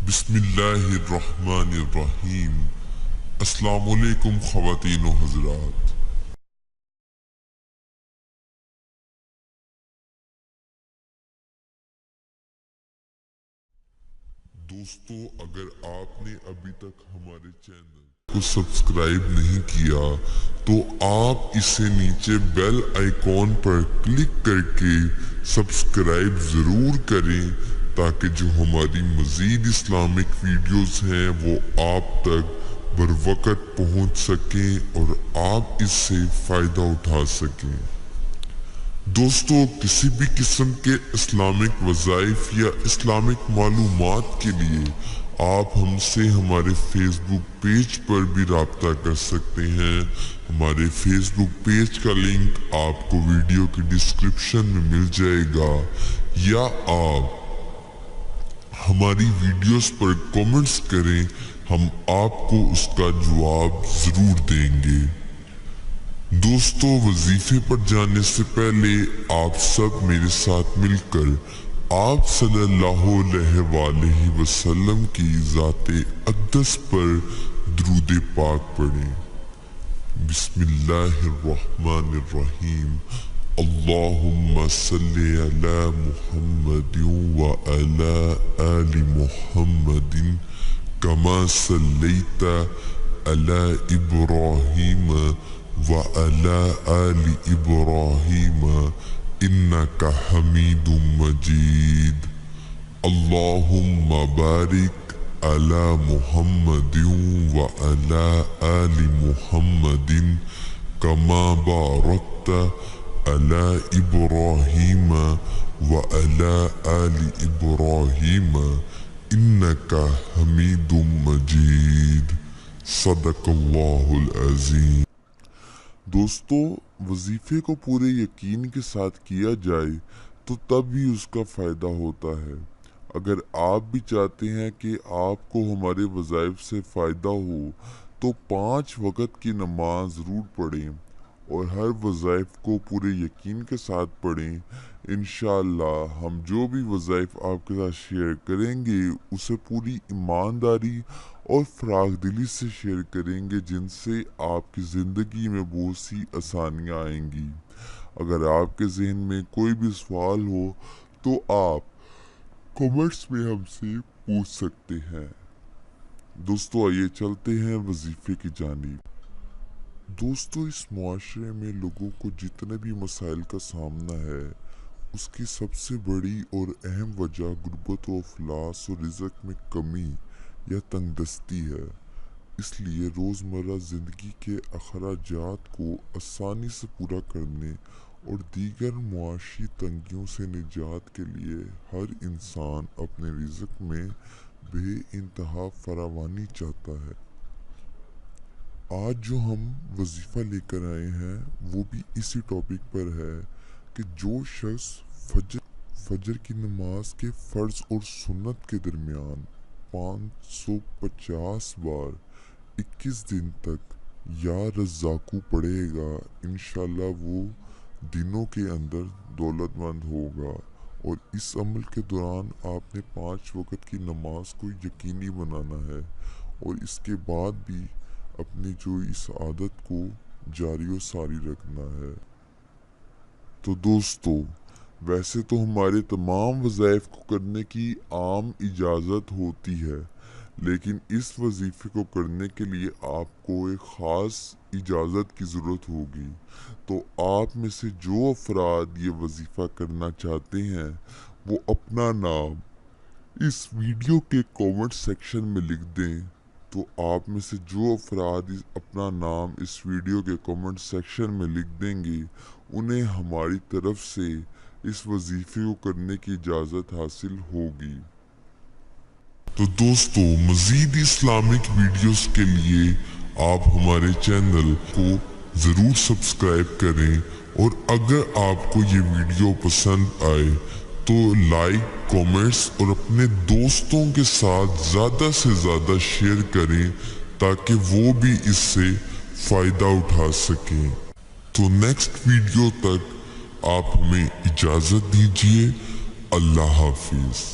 بسم اللہ الرحمن الرحیم۔ السلام علیکم خواتین و حضرات۔ دوستو، اگر آپ نے ابھی تک ہمارے چینل کو سبسکرائب نہیں کیا تو آپ اسے نیچے بیل آئیکن پر کلک کر کے سبسکرائب ضرور کریں تاکہ جو ہماری مزید اسلامک ویڈیوز ہیں وہ آپ تک بروقت پہنچ سکیں اور آپ اس سے فائدہ اٹھا سکیں۔ دوستو، کسی بھی قسم کے اسلامک وظائف یا اسلامک معلومات کے لیے آپ ہم سے ہمارے فیس بک پیج پر بھی رابطہ کر سکتے ہیں۔ ہمارے فیس بک پیج کا لنک آپ کو ویڈیو کی ڈسکرپشن میں مل جائے گا، یا آپ ہماری ویڈیوز پر کامنٹس کریں، ہم آپ کو اس کا جواب ضرور دیں گے۔ دوستو، وظیفے پر جانے سے پہلے آپ سب میرے ساتھ مل کر آپ صلی اللہ علیہ وآلہ وسلم کی ذات اقدس پر درود پاک پڑھیں۔ بسم اللہ الرحمن الرحیم۔ اللہم صلی علی محمد وعلی آل محمد کما صلیت علی ابراہیم وعلی آل ابراہیم انک حمید مجید۔ اللہم بارک علی محمد وعلی آل محمد کما بارکت علی ابراہیم وعلی آل ابراہیم انک حمید مجید۔ صدق اللہ العظیم۔ دوستو، وظیفے کو پورے یقین کے ساتھ کیا جائے تو تب ہی اس کا فائدہ ہوتا ہے۔ اگر آپ بھی چاہتے ہیں کہ آپ کو ہمارے وظائف سے فائدہ ہو تو 5 وقت کی نماز ضرور پڑھیں اور ہر وظائف کو پورے یقین کے ساتھ پڑھیں۔ انشاءاللہ ہم جو بھی وظائف آپ کے ساتھ شیئر کریں گے اسے پوری ایمانداری اور فراخ دلی سے شیئر کریں گے، جن سے آپ کی زندگی میں بہت سی آسانیاں آئیں گی۔ اگر آپ کے ذہن میں کوئی بھی سوال ہو تو آپ کمنٹس میں ہم سے پوچھ سکتے ہیں۔ دوستو، آئیے چلتے ہیں وظیفے کی جانب۔ دوستو، اس معاشرے میں لوگوں کو جتنے بھی مسائل کا سامنا ہے اس کی سب سے بڑی اور اہم وجہ غربت و افلاس اور رزق میں کمی یا تنگ دستی ہے۔ اس لیے روزمرہ زندگی کے اخراجات کو آسانی سے پورا کرنے اور دیگر معاشی تنگیوں سے نجات کے لیے ہر انسان اپنے رزق میں بے انتہا فراوانی چاہتا ہے۔ آج جو ہم وظیفہ لے کر آئے ہیں وہ بھی اسی ٹاپک پر ہے کہ جو شخص فجر کی نماز کے فرض اور سنت کے درمیان 550 بار 21 دن تک یا رزاقو پڑھے گا، انشاءاللہ وہ دنوں کے اندر دولت مند ہوگا۔ اور اس عمل کے دوران آپ نے 5 وقت کی نماز کو یقینی بنانا ہے اور اس کے بعد بھی اپنی جو اس عادت کو جاری و ساری رکھنا ہے۔ تو دوستو، ویسے تو ہمارے تمام وظائف کو کرنے کی عام اجازت ہوتی ہے، لیکن اس وظیفے کو کرنے کے لیے آپ کو ایک خاص اجازت کی ضرورت ہوگی۔ تو آپ میں سے جو افراد یہ وظیفہ کرنا چاہتے ہیں وہ اپنا نام اس ویڈیو کے کامنٹ سیکشن میں لکھ دیں۔ تو آپ میں سے جو افراد اپنا نام اس ویڈیو کے کامنٹ سیکشن میں لکھ دیں گے انہیں ہماری طرف سے اس وظیفے کو کرنے کی اجازت حاصل ہوگی۔ تو دوستو، مزید اسلامک ویڈیوز کے لیے آپ ہمارے چینل کو ضرور سبسکرائب کریں، اور اگر آپ کو یہ ویڈیو پسند آئے تو لائک، کامنٹس اور اپنے دوستوں کے ساتھ زیادہ سے زیادہ شیئر کریں تاکہ وہ بھی اس سے فائدہ اٹھا سکیں۔ تو نیکسٹ ویڈیو تک آپ ہمیں اجازت دیجیے۔ اللہ حافظ۔